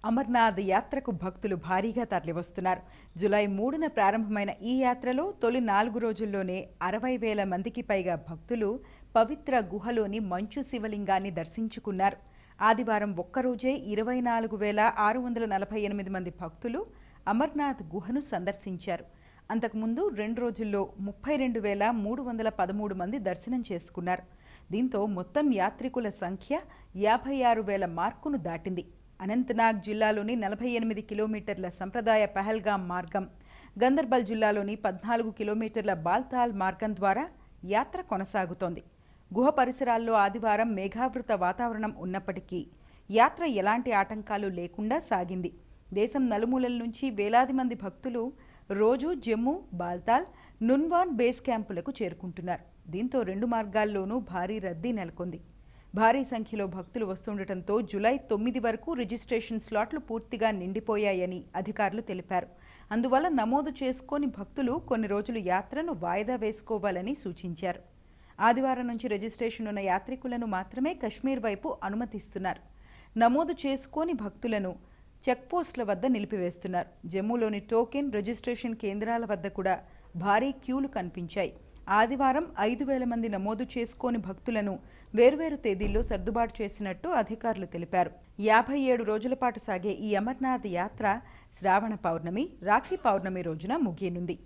అమర్నాథ్ యాత్రకు భక్తులు భారీగా తరలివస్తున్నారు. జూలై 3న ప్రారంభమైన ఈ యాత్రలో తొలి 4 రోజుల్లోనే 60,000 మందికి పైగా భక్తులు పవిత్ర గుహలోని మంచు శివలింగాన్ని దర్శించుకున్నారు. ఆదివారం ఒక్కరోజే 24,648 మంది భక్తులు అమర్నాథ్ గుహను సందర్శించారు. అంతకుముందు 2 రోజుల్లో 32,313 మంది దర్శనం చేసుకున్నారు. దీంతో మొత్తం యాత్రికుల సంఖ్య 56,000 మార్కును దాటింది. అనంతనాగ్ జిల్లాలోని 48 కిలోమీటర్ల సంప్రదాయ పహల్గాం మార్గం, గందర్బల్ జిల్లాలోని 14 కిలోమీటర్ల బాల్తాల్ మార్గం ద్వారా యాత్ర కొనసాగుతోంది. గుహ పరిసరాల్లో ఆదివారం మేఘావృత వాతావరణం ఉన్నప్పటికీ యాత్ర ఎలాంటి ఆటంకాలు లేకుండా సాగింది. దేశం నలుమూలల నుంచి వేలాది మంది భక్తులు రోజు జమ్మూ, బాల్తాల్, నున్వాన్ బేస్ క్యాంపులకు చేరుకుంటున్నారు. దీంతో 2 మార్గాల్లోనూ భారీ రద్దీ నెలకొంది. భారీ సంఖ్యలో భక్తులు వస్తుండటంతో జూలై 9 వరకు రిజిస్ట్రేషన్ స్లాట్లు పూర్తిగా నిండిపోయాయని అధికారులు తెలిపారు. అందువల్ల నమోదు చేసుకోని భక్తులు కొన్ని రోజులు యాత్రను వాయిదా వేసుకోవాలని సూచించారు. ఆదివారం నుంచి రిజిస్ట్రేషన్ ఉన్న యాత్రికులను మాత్రమే కశ్మీర్ వైపు అనుమతిస్తున్నారు. నమోదు చేసుకోని భక్తులను చెక్పోస్టుల వద్ద నిలిపివేస్తున్నారు. జమ్మూలోని టోకెన్ రిజిస్ట్రేషన్ కేంద్రాల వద్ద కూడా భారీ క్యూలు కనిపించాయి. ఆదివారం 5,000 మంది నమోదు చేసుకోని భక్తులను వేర్వేరు తేదీల్లో సర్దుబాటు చేసినట్టు అధికారులు తెలిపారు. 57 రోజుల పాటు సాగే ఈ అమర్నాథ్ యాత్ర శ్రావణ పౌర్ణమి, రాఖీ పౌర్ణమి రోజున ముగియనుంది.